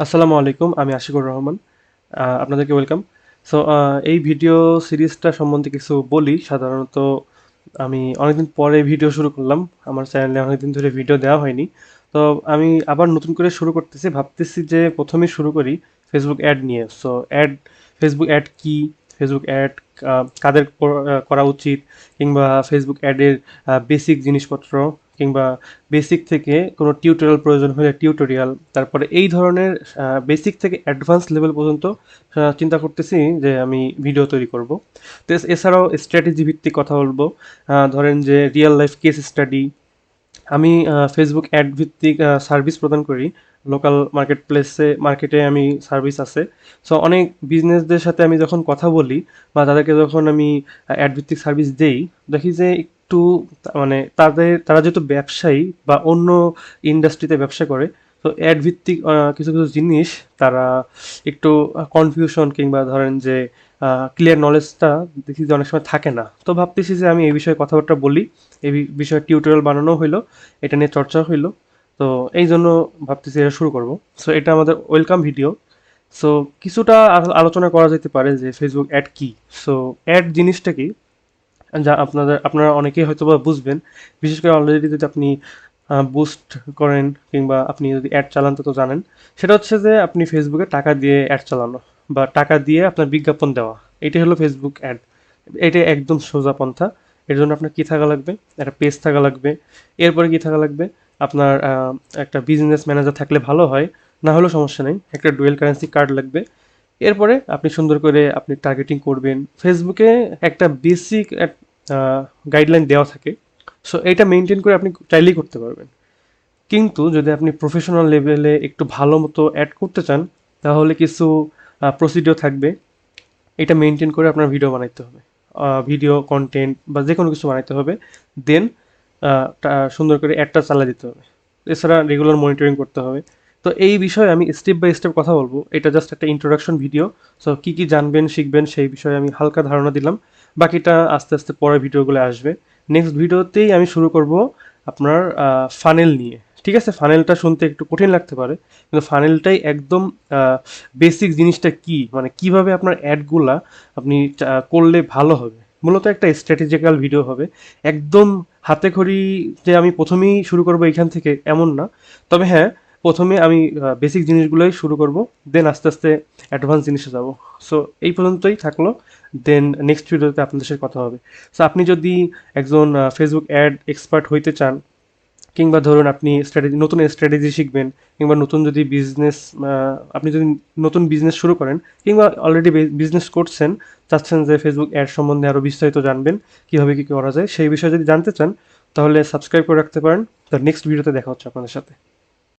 আসসালামু আলাইকুম। আমি আশিকুর রহমান। আপনাদেরকে ওয়েলকাম। সো এই ভিডিও সিরিজটা সম্বন্ধে কিছু বলি। সাধারণত আমি অনেকদিন পরে ভিডিও শুরু করলাম। আমার চ্যানেলে অনেকদিন ধরে ভিডিও দেওয়া হয়নি। তো আমি আবার নতুন করে শুরু করতেছি। ভাবতেছি যে ১ম এই শুরু করি ফেসবুক অ্যাড নিয়ে। সো ফেসবুক অ্যাড কি? ফেসবুক অ্যাড কাদের করা উচিত? কিংবা ফেসবুক অ্যাডের বেসিক জিনিসপত্র কিংবা বেসিক থেকে কোনো টিউটোরিয়াল প্রয়োজন হলে টিউটোরিয়াল, তারপরে এই ধরনের বেসিক থেকে অ্যাডভান্স লেভেল পর্যন্ত চিন্তা করতেছি যে আমি ভিডিও তৈরি করব। তো এছাড়াও স্ট্র্যাটেজি ভিত্তিক কথা বলবো। ধরেন যে রিয়েল লাইফ কেস স্টাডি। আমি ফেসবুক অ্যাড ভিত্তিক সার্ভিস প্রদান করি। লোকাল মার্কেটে আমি সার্ভিস আছে। সো অনেক বিজনেসদের সাথে আমি যখন কথা বলি বা তাদেরকে যখন আমি অ্যাড ভিত্তিক সার্ভিস দেই, দেখি যে একটু মানে তারা যেহেতু ব্যবসায়ী বা অন্য ইন্ডাস্ট্রিতে ব্যবসা করে, তো অ্যাড ভিত্তিক কিছু কিছু জিনিস তারা একটু কনফিউশন কিংবা ধরেন যে ক্লিয়ার নলেজটা দেখি যে অনেক সময় থাকে না। তো ভাবতেছি যে আমি এই বিষয়ে কথাবার্তা বলি, এই বিষয়ে টিউটোরিয়াল বানানো হইলো, এটা নিয়ে চর্চা হইলো। তো এই জন্য ভাবতেছি এটা শুরু করব। সো এটা আমাদের ওয়েলকাম ভিডিও। সো কিছুটা আলোচনা করা যেতে পারে যে ফেসবুক অ্যাড কি। সো অ্যাড জিনিসটা কি, যা আপনারা অনেকেই হয়তো বা বুঝবেন। বিশেষ করে অলরেডি যদি আপনি বুস্ট করেন কিংবা আপনি যদি অ্যাড চালান তো জানেন। সেটা হচ্ছে যে আপনি ফেসবুকে টাকা দিয়ে অ্যাড চালানো বা টাকা দিয়ে আপনার বিজ্ঞাপন দেওয়া। এটাই হলো ফেসবুক অ্যাড। এটা একদম সোজা পন্থা। এর জন্য আপনার কি থাকা লাগবে? একটা পেজ থাকা লাগবে। এরপরে কি থাকা লাগবে? আপনার একটা বিজনেস ম্যানেজার থাকলে ভালো হয়। না হলেও সমস্যা নেই। একটা ডুয়েল কারেন্সি কার্ড লাগবে। এরপরে আপনি সুন্দর করে আপনি টার্গেটিং করবেন। ফেসবুকে একটা বেসিক গাইডলাইন দেওয়া থাকে। সো এইটা মেইনটেইন করে আপনি চাইলেই করতে পারবেন। কিন্তু যদি আপনি প্রফেশনাল লেভেলে একটু ভালো মতো অ্যাড করতে চান, তাহলে কিছু প্রসিডিওর থাকবে। এটা মেইনটেইন করে আপনার ভিডিও বানাইতে হবে। ভিডিও কনটেন্ট বা যেকোনো কিছু বানাইতে হবে। দেন সুন্দর করে অ্যাডটা চালায় দিতে হবে। এছাড়া রেগুলার মনিটরিং করতে হবে। তো এই বিষয়ে আমি স্টেপ বাই স্টেপ কথা বলবো। এটা জাস্ট একটা ইন্ট্রোডাকশন ভিডিও। সো কী কী জানবেন শিখবেন সেই বিষয়ে আমি হালকা ধারণা দিলাম। বাকিটা আস্তে আস্তে পরের ভিডিওগুলো আসবে। নেক্সট ভিডিওতেই আমি শুরু করব আপনার ফানেল নিয়ে। ঠিক আছে, ফানেলটা শুনতে একটু কঠিন লাগতে পারে, কিন্তু ফানেলটাই একদম বেসিক জিনিসটা কি, মানে কিভাবে আপনার অ্যাডগুলা আপনি করলে ভালো হবে। মূলত একটা স্ট্র্যাটেজিক্যাল ভিডিও হবে। একদম হাতে খড়ি যে আমি প্রথমেই শুরু করব এখান থেকে এমন না। তবে হ্যাঁ, প্রথমে আমি বেসিক জিনিসগুলোই শুরু করব, দেন আস্তে আস্তে অ্যাডভান্স জিনিসে যাব। সো এই পর্যন্তই থাকলো। দেন নেক্সট ভিডিওতে আপনাদের সাথে কথা হবে। সো আপনি যদি একজন ফেসবুক অ্যাড এক্সপার্ট হইতে চান, কিংবা ধরুন আপনি নতুন স্ট্র্যাটেজি শিখবেন, কিংবা নতুন যদি বিজনেস আপনি যদি নতুন বিজনেস শুরু করেন, কিংবা অলরেডি বিজনেস করছেন, চাচ্ছেন যে ফেসবুক অ্যাড সম্বন্ধে আরও বিস্তারিত জানবেন, কীভাবে কী করা যায় সেই বিষয়ে যদি জানতে চান, তাহলে সাবস্ক্রাইব করে রাখতে পারেন। তো নেক্সট ভিডিওতে দেখা হচ্ছে আপনাদের সাথে।